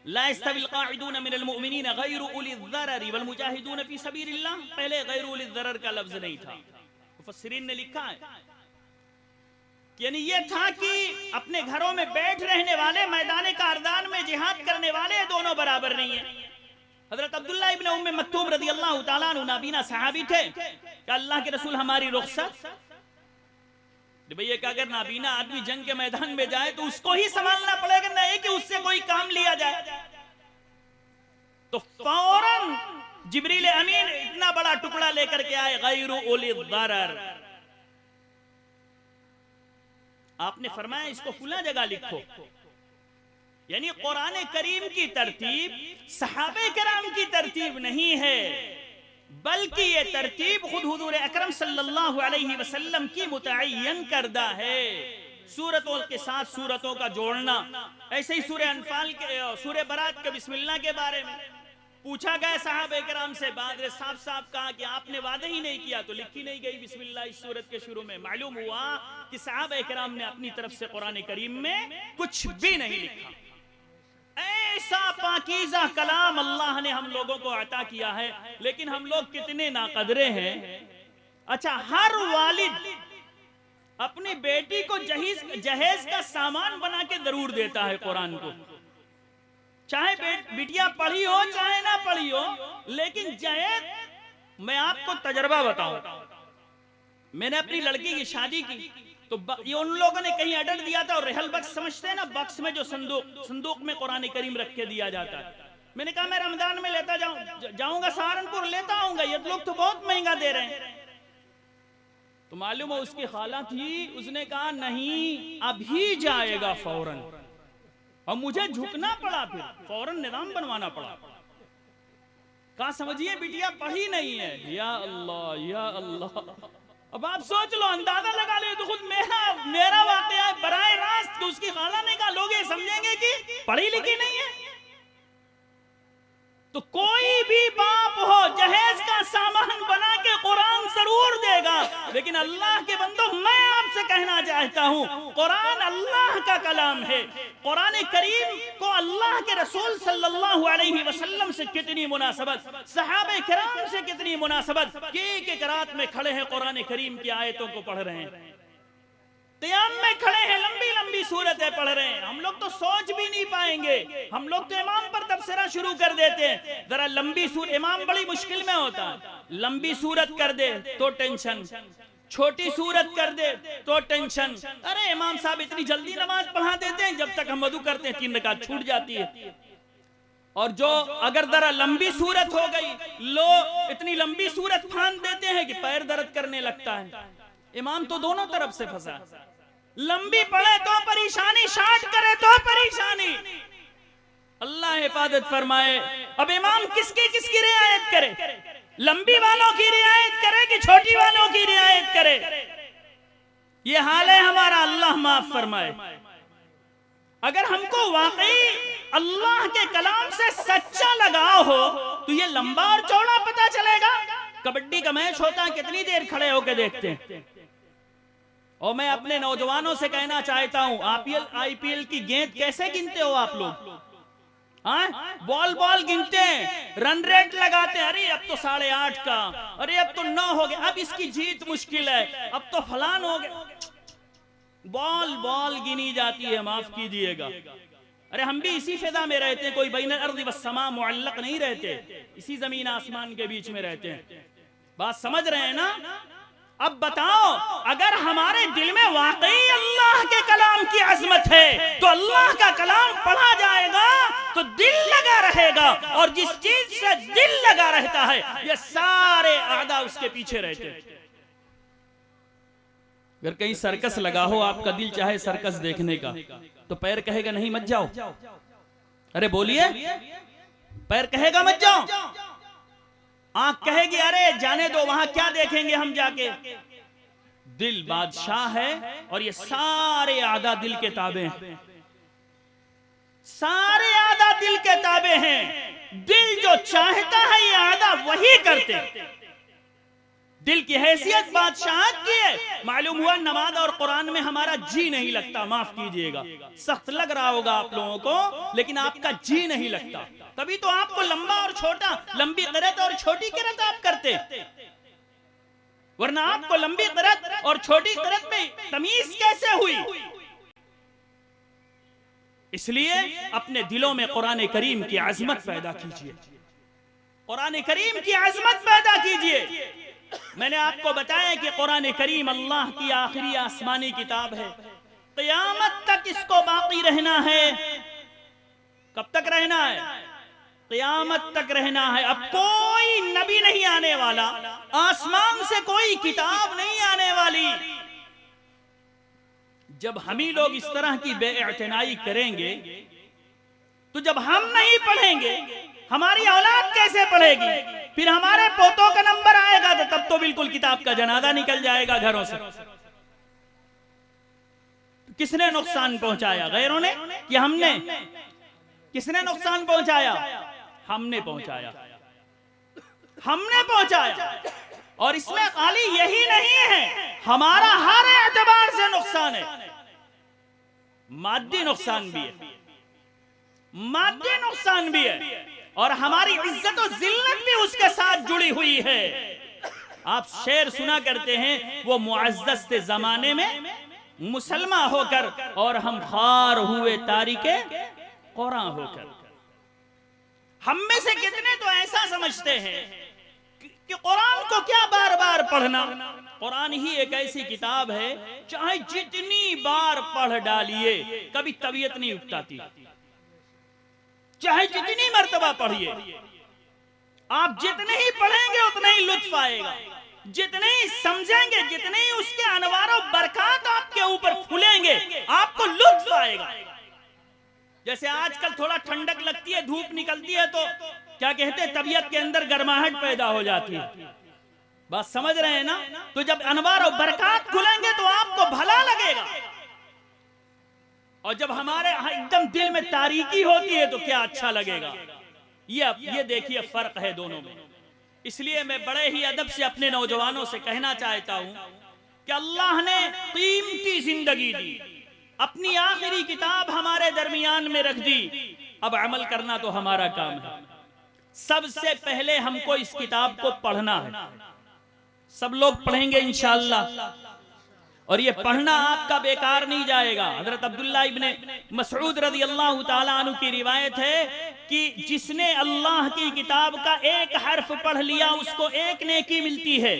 ला यस्तविल काइदून मिनल मुमिनीन गैरु उलिल ज़रर वल मुजाहिदून फी सबीलिल्लाह। पहले गैरु उलिल ज़रर का लफ्ज नहीं था, मुफस्सिरीन ने लिखा है, यानी ये था कि अपने घरों में बैठ रहने वाले, मैदान कारदान में जिहाद करने वाले दोनों बराबर नहीं है। हजरत अब्दुल्लाह इब्न उम्मे मक्तूम रदियल्लाहु ताला अन्हु नाबीना सहाबी थे कि अल्लाह के रसूल हमारी रुखसत। भैया कि अगर नाबीना आदमी जंग के मैदान में जाए तो उसको ही संभालना पड़ेगा, नहीं कि उससे कोई काम लिया जाए। तो फौरन जिब्रील अमीन इतना बड़ा टुकड़ा लेकर के आए, गैरु उलिल ज़रर। आपने फरमाया इसको फुला जगह लिखो। यानी कुरान करीम की तरतीब सहाबे किराम की तरतीब नहीं है, बल्कि ये तरतीब खुद हुजूर अकरम सल्लल्लाहु अलैहि वसल्लम की मुतय्यन करदा है। सूरतों के साथ सूरतों का जोड़ना। ऐसे ही सूरह अनफाल के, सूरह बरात के बिस्मिल्लाह के बारे में पूछा गया सहाबे किराम से, बाद में साफ साफ कहा कि आपने वादा ही नहीं किया तो लिखी नहीं गई बिस्मिल्लाह इस सूरत के शुरू में। मालूम हुआ कि सहाबे किराम ने अपनी तरफ से कुरान करीम में कुछ भी नहीं लिखा। ऐसा पाकीज़ा कलाम अल्लाह ने हम लोगों को अता किया है, लेकिन हम लोग कितने नाकदरे हैं। अच्छा, हर वालिद अपनी बेटी को जहेज का सामान बना के जरूर देता है कुरान को, चाहे बिटिया पढ़ी हो चाहे ना पढ़ी हो। लेकिन जहेज, मैं आपको तजर्बा बताऊं, मैंने अपनी लड़की की शादी की तो ये उन लोगों ने कहीं ऑर्डर दिया था, और रेहल बक्स समझते हैं ना, बक्स में जो संदूक में कुरान करीम रख के दिया जाता है। मैंने कहा मैं रमजान में लेता जाऊंगा सहारनपुर, लेता आऊंगा, ये लोग तो बहुत महंगा दे रहे हैं। तो मालूम है उसकी खाला थी, उसने कहा नहीं अभी जाएगा फौरन, और मुझे झुकना पड़ा, फिर फौरन निजाम बनवाना पड़ा। कहा समझिए बिटिया पढ़ी नहीं है। या अल्लाह या अल्लाह। अब आप सोच लो, अंदाजा लगा ले, तो खुद मेरा वाकया बराए रास्त तो उसकी खाला ने कहा, लोग ये समझेंगे कि पढ़ी लिखी नहीं है। तो कोई भी बाप हो जहेज का सामान बना के कुरान जरूर देगा, लेकिन अल्लाह के बंदो मैं आपसे कहना चाहता हूं, कुरान अल्लाह का कलाम है। कुरान करीम को अल्लाह के रसूल सल्लल्लाहु अलैहि वसल्लम से कितनी मुनासबत, सहाबे किराम से कितनी मुनासबत कि एक रात में खड़े हैं कुरान करीम की आयतों को पढ़ रहे हैं, क़याम में खड़े हैं लंबी लंबी सूरतें पढ़ रहे हैं। हम लोग तो सोच भी नहीं पाएंगे, हम लोग तो इमाम पर तबसरा शुरू कर देते हैं। जरा लंबी सूरत, इमाम बड़ी मुश्किल में होता है, लंबी सूरत कर दे तो टेंशन, छोटी सूरत कर दे तो टेंशन। अरे इमाम साहब इतनी जल्दी नमाज पढ़ा देते हैं, जब तक हम वुदू करते हैं 3 रकात छूट जाती है। और जो अगर जरा लंबी सूरत हो गई, लो इतनी लंबी सूरत फांद देते हैं कि पैर दर्द करने लगता है। इमाम तो दोनों तरफ से फंसा, लंबी पढ़े तो परेशानी, शार्ट करे तो परेशानी। अल्लाह हिफाजत फरमाए। अब इमाम किसकी किसकी रियायत करे? लंबी वालों की रियायत करे कि छोटी वालों की रियायत करे? ये हाल है हमारा, अल्लाह माफ फरमाए। अगर हमको वाकई अल्लाह के कलाम से सच्चा लगाव हो तो ये लंबा और चौड़ा पता चलेगा। कबड्डी का मैच होता है, कितनी देर खड़े होकर देखते हैं। और मैं अपने नौजवानों से कहना चाहता हूं, आईपीएल की गेंद कैसे गिनते हो आप लोग? बॉल गिनते हैं, रन रेट लगाते हैं, अरे अब तो 8.5 का, अरे अब तो 9 हो गया, अब इसकी जीत मुश्किल है, अब तो फलान हो गया। बॉल गिनी जाती है, माफ कीजिएगा। अरे हम भी इसी फिजा में रहते हैं, कोई बैन अर्द व समा मुअल्लक नहीं रहते, इसी जमीन आसमान के बीच में रहते हैं। बात समझ रहे हैं ना? अब बताओ, अगर हमारे दिल में वाकई अल्लाह के कलाम की अजमत है तो अल्लाह का कलाम पढ़ा जाएगा तो दिल लगा रहेगा, और जिस चीज से दिल लगा रहता है ये सारे आदा उसके पीछे रहते हैं। अगर कहीं सर्कस लगा हो, आपका दिल चाहे सर्कस देखने का, तो पैर कहेगा नहीं मत जाओ। अरे बोलिए, पैर कहेगा मत जाओ, आंख कहेगी अरे जाने दो, वहां क्या देखेंगे हम जाके। दिल बादशाह है और ये सारे आदा दिल के ताबे हैं, सारे आदा दिल के ताबे हैं। दिल जो चाहता है ये आदा वही करते हैं। दिल की हैसियत बादशाहत की है। मालूम हुआ नमाज और कुरान में हमारा जी नहीं लगता, माफ कीजिएगा, सख्त लग रहा होगा आप लोगों को, लेकिन आपका जी नहीं लगता। तभी तो आपको लंबा और छोटा, लंबी क़िरात और छोटी क़िरात आप करते, वरना आपको लंबी क़िरात और छोटी क़िरात में तमीज कैसे हुई? इसलिए अपने दिलों में कुरान करीम की अजमत पैदा कीजिए, कुरान करीम की अजमत पैदा कीजिए। मैंने आपको बताया कि कुरान करीम अल्लाह की आखिरी आसमानी किताब है, क़यामत तक इसको बाकी रहना है। कब तक रहना है? क़यामत तक रहना है। अब कोई नबी नहीं आने वाला, आसमान से कोई किताब नहीं आने वाली। जब हम ही लोग इस तरह की बेइतनाई करेंगे तो जब हम नहीं पढ़ेंगे हमारी औलाद कैसे पढ़ेगी? फिर हमारे पोतों का नंबर आएगा तो तब तो बिल्कुल किताब का जनाजा निकल जाएगा घरों से। किसने नुकसान पहुंचाया? गैरों ने कि हमने? किसने नुकसान पहुंचाया? हमने पहुंचाया, हमने पहुंचाया। और इसमें खाली यही नहीं है, हमारा हर एतबार से नुकसान है। मादी नुकसान भी है, मादी नुकसान भी है, और हमारी इज्जत और जिल्लत भी उसके साथ जुड़ी हुई है। आप शेर सुना करते हैं, वो मुअज़्ज़ज़ जमाने में मुसलमान होकर और हम खार हुए तारिके कुरान होकर। हम में से कितने तो ऐसा समझते हैं कि कुरान को क्या बार बार पढ़ना। कुरान ही एक ऐसी किताब है, चाहे जितनी बार पढ़ डालिए कभी तबीयत नहीं उकताती, चाहे जितनी मर्तबा पढ़िए। आप जितने ही पढ़ेंगे उतना ही लुत्फ आएगा, जितने ही समझेंगे, जितने ही उसके अनवार और बरकत आपके ऊपर खुलेंगे, आपको लुत्फ आएगा। जैसे आजकल थोड़ा ठंडक लगती है, धूप निकलती है तो क्या कहते हैं, तबीयत के अंदर गर्माहट पैदा हो जाती है। बात समझ रहे हैं ना? तो जब अनवार और बरकत खुलेंगे तो आपको भला लगेगा, और जब हमारे एकदम दिल में तारीकी होती है तो क्या अच्छा लगेगा। ये देखिए फर्क है दोनों में। इसलिए मैं बड़े ही अदब से अपने नौजवानों से कहना चाहता हूं कि अल्लाह ने कीमती जिंदगी दी, अपनी आखिरी किताब हमारे दरमियान में रख दी। अब अमल करना तो हमारा काम है। सबसे पहले हमको इस किताब को पढ़ना है। सब लोग पढ़ेंगे इंशाअल्लाह, और ये पढ़ना आपका बेकार नहीं जाएगा। हजरत अब्दुल्ला इब्ने मसऊद रज़ी अल्लाह ताला अन्हु की रिवायत है कि जिसने अल्लाह की किताब का एक हर्फ पढ़ लिया उसको एक नेकी मिलती है,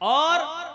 और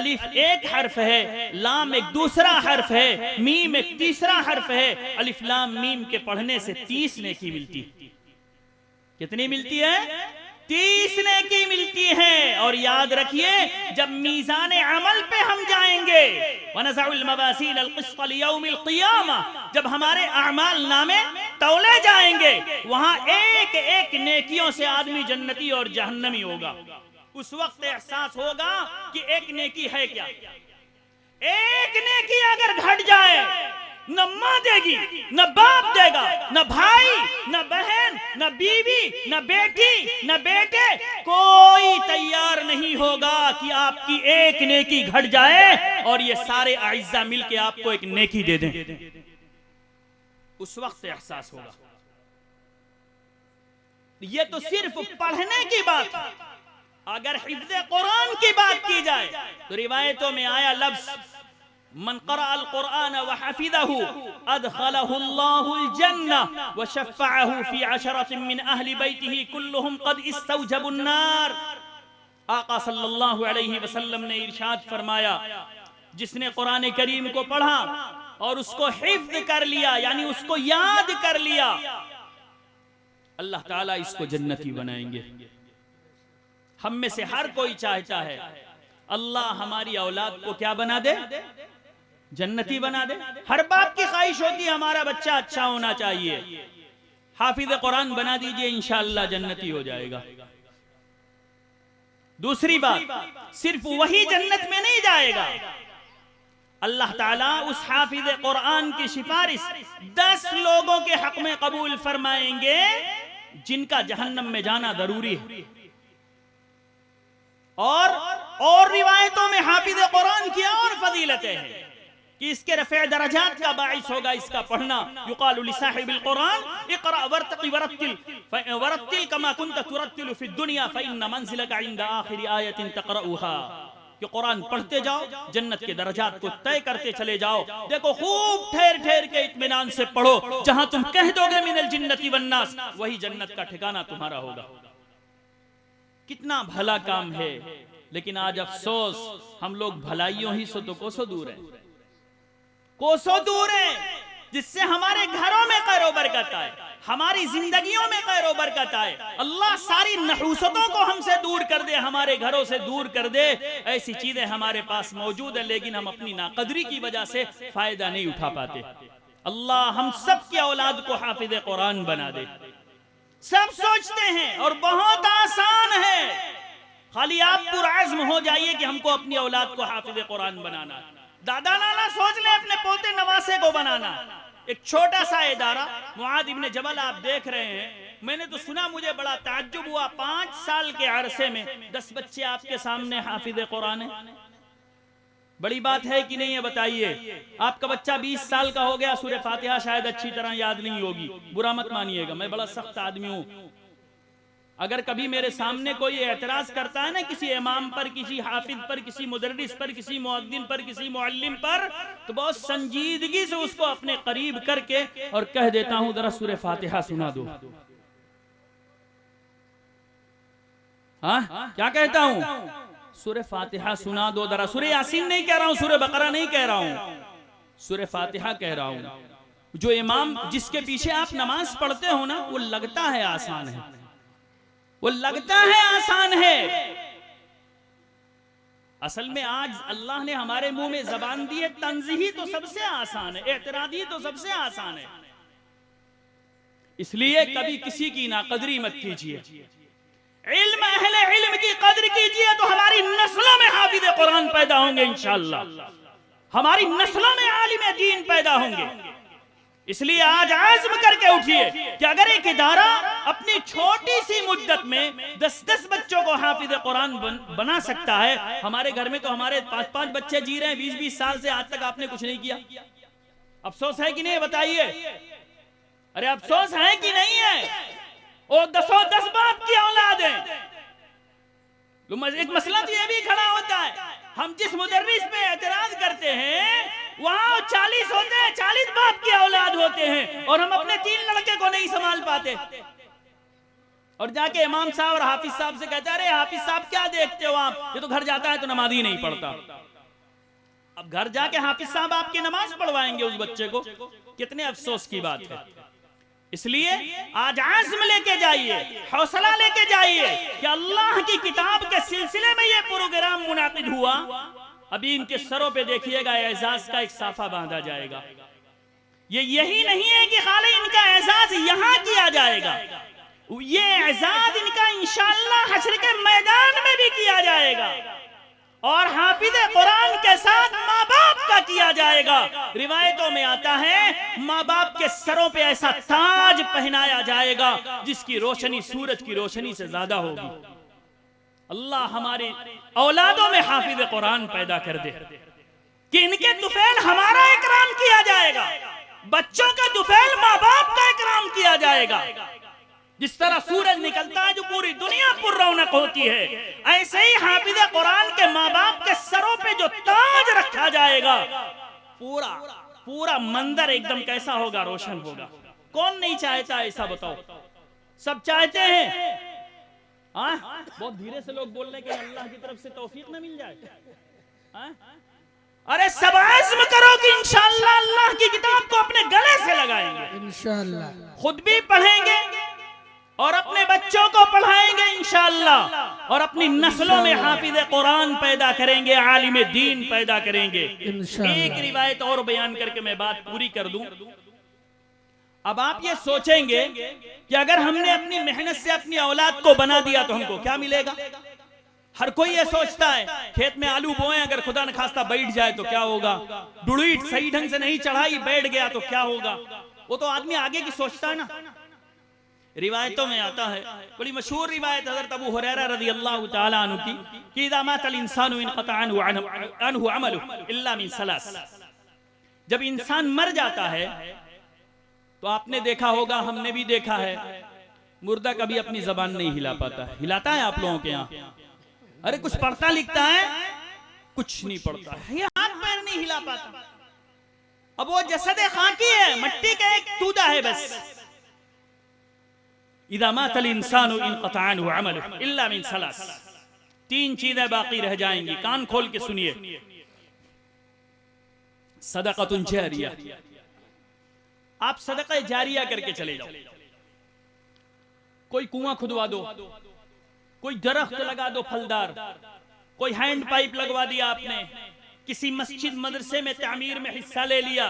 अलिफ एक हर्फ है, लाम एक दूसरा हर्फ है, मीम एक तीसरा हर्फ है। अलिफ लाम मीम के पढ़ने से 30 नेकी मिलती है। कितनी मिलती है? 30 नेकी मिलती है। और याद रखिए, जब मीज़ान अमल पे हम जाएंगे, वनज़उल मवाज़ीन अल-क़िस्त लियौमिल क़ियामा, जब हमारे अमाल नामे तौले जाएंगे, वहां एक एक नेकियों से आदमी जन्नती और जहन्नमी होगा। उस वक्त एहसास होगा कि एक नेकी है क्या। एक नेकी अगर घट जाए, न माँ देगी, न बाप देगा, न भाई, न बहन, न बीवी, न बेटी, न बेटे, कोई तैयार नहीं होगा कि आपकी एक नेकी घट जाए और ये सारे आइज़ा मिलके आपको एक नेकी दे दें। उस वक्त एहसास होगा। ये तो सिर्फ पढ़ने की बात है। अगर हिफ्ज़े कुरान की बात की जाए तो रिवायतों में आया लफ्ज़, मन क़रा अल कुरान व हफ़िज़हु अदख़लहु अल्लाहुल जन्नह व शफ़अहु फ़ी अशरतिन मिन अहली बैतिही कुल्लुहुम क़द इस्तौजबुन नार। आका सल्लल्लाहु अलैहि वसल्लम ने इरशाद फरमाया, जिसने कुरान करीम को पढ़ा और उसको हिफ्ज़ कर लिया, यानी उसको याद कर लिया, अल्लाह ताला इसको जन्नती बनाएंगे। हम में से हर कोई चाहता है अल्लाह हमारी औलाद को क्या बना दे? जन्नती बना दे। हर बाप की ख्वाहिश होती है हमारा बच्चा अच्छा होना चाहिए। हाफिज कुरान बना दीजिए, इंशाअल्लाह जन्नती हो जाएगा। दूसरी बात, सिर्फ वही जन्नत में नहीं जाएगा, अल्लाह ताला उस हाफिज कुरान की सिफारिश 10 लोगों के हक में कबूल फरमाएंगे जिनका जहन्नम में जाना जरूरी है। और रिवायतों में हाफिज कुरान की और फजीलतें हैं कि इसके रफ़े दरजात का बाइस होगा इसका पढ़ना। युक़ालु लिसाहिबिल कुरान इक़रा वरतक़ि वरत्तिल कमा कुन्त तुरत्तिलु फ़िद दुनिया फ़इन्न मंज़िलका इंदा आखिरी आयतिन तक़रऊहा। कि कुरान पढ़ते जाओ, जन्नत के दरजात को तय करते चले जाओ। देखो खूब ठहर ठहर के इत्मीनान से पढ़ो, जहां तुम कह दोगे मिनल जिन्नति वन्नास, वही जन्नत का ठिकाना तुम्हारा होगा। कितना भला काम है, लेकिन आज अफसोस हम लोग भलाइयों ही से तो कोसों दूर हैं, कोसों दूर हैं, जिससे हमारे घरों में खैर बरकत आए, हमारी जिंदगियों में खैर बरकत आए। अल्लाह सारी नहूसतों को हमसे दूर कर दे, हमारे घरों से दूर कर दे। ऐसी चीजें हमारे पास मौजूद है, लेकिन हम अपनी नाकदरी की वजह से फायदा नहीं उठा पाते। अल्लाह हम सब की औलाद को हाफिज कुरान बना दे। सब सोचते हैं और बहुत आसान है, खाली आप पुरअज़्म हो जाइए कि हमको अपनी औलाद को हाफिज कुरान बनाना। दादा नाना सोच ले अपने पोते नवासे को बनाना। एक छोटा सा इदारा मुआद इब्न जबल आप देख रहे हैं, मैंने तो सुना, मुझे बड़ा ताज्जुब हुआ, 5 साल के अरसे में 10 बच्चे आपके सामने हाफिज कुरान है। बड़ी बात है कि नहीं है बताइए। आपका बच्चा 20 साल का हो गया, सूरह फातिहा शायद अच्छी तरह याद नहीं होगी, बुरा मत मानिएगा, मैं बड़ा सख्त आदमी हूं। अगर कभी मेरे सामने कोई एतराज करता है ना किसी इमाम पर, किसी हाफिज पर, किसी मुदर्रिस पर, किसी मुअद्दिन पर, किसी मुअल्लिम पर, तो बहुत संजीदगी से उसको अपने करीब करके और कह देता हूं जरा सूरह फातिहा सुना दो। हाँ, क्या कहता हूं? सूरह फातिहा सुना दो जरा। सूरह यासीन नहीं कह रहा हूं, सूरह बकरा नहीं कह रहा हूं, सूरह फातिहा कह रहा हूं। जो इमाम जिसके पीछे आप नमाज पढ़ते हो ना, वो लगता है आसान है, वो लगता है आसान है। असल में आज अल्लाह ने हमारे मुंह में जबान दी है, तंज़ीही तो सबसे आसान है, एतरादी तो सबसे आसान है। इसलिए कभी किसी की नाकदरी मत कीजिए, इल्म अहले इल्म की कदर कीजिए, तो हमारी नस्लों में हाफिज कुरान पैदा होंगे इंशाअल्लाह, हमारी नस्लों में आलिम दीन पैदा होंगे। इसलिए आज आज़्म करके उठिए कि अगर एक इदारा अपनी छोटी सी मुद्दत में 10-10 बच्चों को हाफिज कुरान बना सकता है। हमारे घर में तो हमारे 5-5 बच्चे जी रहे हैं 20-20 साल से, आज तक आपने कुछ नहीं किया। अफसोस है कि नहीं बताइए? अरे अफसोस है कि नहीं है? और 10 बाप की औलाद है। एक मसला तो ये भी खड़ा होता है, हम जिस मुदर्रिस पे एतराज करते हैं वहां 40 होते हैं, 40 बाप की औलाद होते हैं, और हम अपने 3 लड़के को नहीं संभाल पाते। और जाके इमाम साहब और हाफिज साहब से कहते हैं, अरे हाफिज साहब क्या देखते हो आप, ये तो घर जाता है तो नमाज ही नहीं पढ़ता। अब घर जाके हाफिज साहब आपकी नमाज पढ़वाएंगे उस बच्चे को, कितने अफसोस की बात है। इसलिए आज आज़्म लेके जाइए, हौसला लेके जाइए कि अल्लाह की किताब के सिलसिले में ये प्रोग्राम मुनाकिद हुआ। अभी इनके सरों पे देखिएगा एजाज का एक साफा बांधा जाएगा। ये यही नहीं है कि खाली इनका एजाज यहां किया जाएगा, ये एजाज इनका इंशाअल्लाह हश्र के मैदान में भी किया जाएगा और हाफिज कुरान के साथ माँ बाप का किया जाएगा। रिवायतों में आता है माँ बाप के सरों पे ऐसा ताज पहनाया जाएगा जिसकी रोशनी सूरज की रोशनी से ज्यादा होगी। अल्लाह हमारी औलादों में हाफिज कुरान पैदा कर दे कि इनके तुफैल हमारा इकराम किया जाएगा, बच्चों का तुफैल माँ बाप का इकराम किया जाएगा। जिस तरह सूरज निकलता है जो पूरी दुनिया पर रौनक होती है, ऐसे ही हाफिज कुरान के माँ बाप के सरों पे जो ताज रखा जाएगा, पूरा पूरा मंदिर एकदम कैसा होगा, रोशन होगा। कौन नहीं चाहता ऐसा, बताओ? सब चाहते हैं। बहुत धीरे से लोग बोल रहे हैं कि अल्लाह की तरफ से तौफीक न मिल जाए। अरे सब आज़्म करो कि इंशाअल्लाह अल्लाह की किताब को अपने गले से लगाएंगे, इंशाअल्लाह खुद भी पढ़ेंगे और अपने बच्चों को पढ़ाएंगे इंशाअल्लाह, और अपनी नस्लों में हाफिज कुरान पैदा करेंगे, आलिम दीन पैदा करेंगे। एक रिवायत और बयान करके मैं बात पूरी कर दूं। अब आप ये सोचेंगे कि अगर हमने अपनी मेहनत से अपनी औलाद को बना दिया तो हमको क्या मिलेगा? हर कोई ये सोचता है खेत में आलू बोए, अगर खुदा न खास्ता बैठ जाए तो क्या होगा, डुड़ीट सही ढंग से नहीं चढ़ाई बैठ गया तो क्या होगा। वो तो आदमी आगे की सोचता है ना। रिवायतों में आता है, बड़ी मशहूर रिवायत हज़रत अबू हुरैरा रज़ियल्लाहु ताला अन्हु की कि इज़ा मातल इंसानु इनक़ता अन्हु अमलुहु इल्ला मिन सलास। जब इंसान मर जाता है तो आपने देखा होगा, हमने भी देखा है, मुर्दा कभी अपनी जबान नहीं हिला पाता है। हिलाता है आप लोगों के यहाँ? अरे कुछ पढ़ता लिखता है, कुछ नहीं पढ़ता है, ये हाथ पैर नहीं हिला पाता। अब वो जसद खाकी है, मट्टी का एक तूदा है बस। इज़ा मातल इंसानु इनक़ता अन्हु अमलुहु इल्ला मिन सलास। तीन चीजें बाकी रह जाएंगी, कान खोल के सुनिए। सदक़तुन जारिया, आप सदक़ा जारिया करके चले जाओ। कोई कुआं खुदवा दो, कोई दरख्त लगा दो फलदार, कोई हैंड पाइप लगवा दिया आपने, किसी मस्जिद मदरसे में तामीर में हिस्सा ले लिया,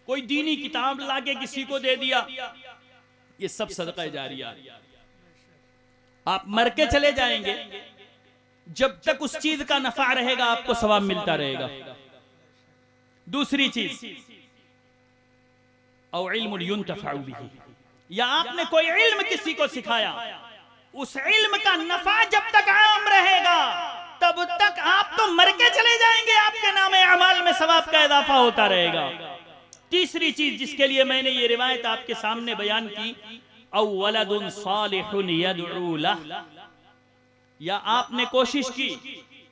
कोई दीनी किताब लाके किसी को दे दिया, ये सब सदका जारिया। आप मर के चले जाएंगे, जब तक उस चीज का नफा रहेगा आपको सवाब मिलता रहेगा। दूसरी चीज, औ इल्मुन युंतफ़अ बिही, या आपने कोई इल्म किसी को सिखाया, उस इल्म का नफा जब तक आम रहेगा तब तक आप तो मर के चले जाएंगे, आपके नामे अमाल में सवाब का इजाफा होता रहेगा। तीसरी चीज जिसके लिए मैंने ये रिवायत आपके सामने बयान की, औ वलदुन सालिहुन यदउ लह, या आपने कोशिश की,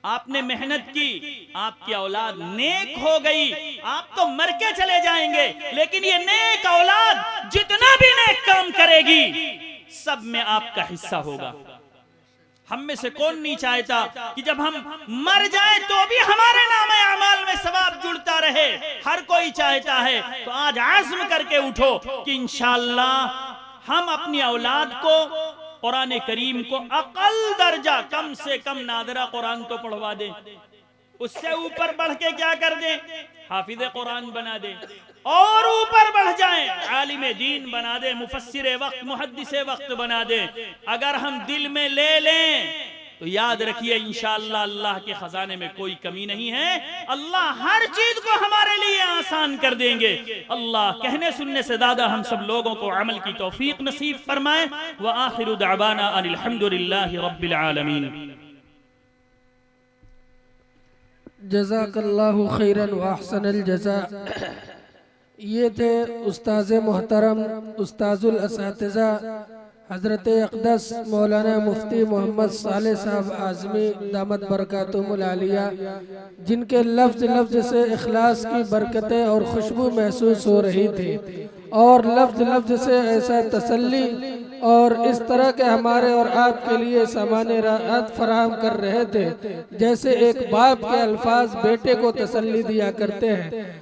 आपने मेहनत की, आपकी औलाद नेक हो गई, आप तो मर के चले जाएंगे, लेकिन ये नेक औलाद जितना भी नेक काम करेगी सब में आपका हिस्सा होगा। हम में से कौन नहीं चाहता कि जब हम मर जाए तो भी हमारे नाम अमाल में सवाब जुड़ता रहे? हर कोई चाहता है। तो आज आज़्म करके उठो कि इंशाअल्लाह हम अपनी औलाद को कुरान करीम को अकल दर्जा, कम से कम नादरा कुरान तो पढ़वा दे, उससे ऊपर बढ़ के क्या कर दे, हाफिज कुरान बना दे, और ऊपर बढ़ जाएं आलिम दीन बना दे, मुफस्सिर वक्त मुहद्दिस वक्त बना दे। अगर हम दिल में ले लें तो याद रखिए इंशाअल्लाह अल्लाह के खजाने में कोई कमी नहीं है। अल्लाह हर चीज को हमारे लिए आसान कर देंगे। अल्लाह कहने सुनने से ज्यादा हम सब लोगों को अमल की तौफीक नसीब फरमाए। व आखिरु दअवाना अनिल हम्दुलिल्लाहि रब्बिल आलमीन। जज़ाकल्लाहु खैरन व अहसनल जज़ा। ये थे उस्ताज़ मोहतरम, उस्ताजुल असातिज़ा हज़रत अक़दस मौलाना मुफ्ती मोहम्मद सालेह साहब आज़मी दामत बरकातुहुल आलिया, जिनके लफ्ज़ लफ्ज़ से इखलास की बरकतें और खुशबू महसूस हो रही थी, और लफ्ज़ लफ्ज़ से ऐसा तसल्ली और इस तरह के हमारे और आपके लिए सामान राहत फराहम कर रहे थे जैसे एक बाप के अल्फाज बेटे को तसल्ली दिया करते हैं।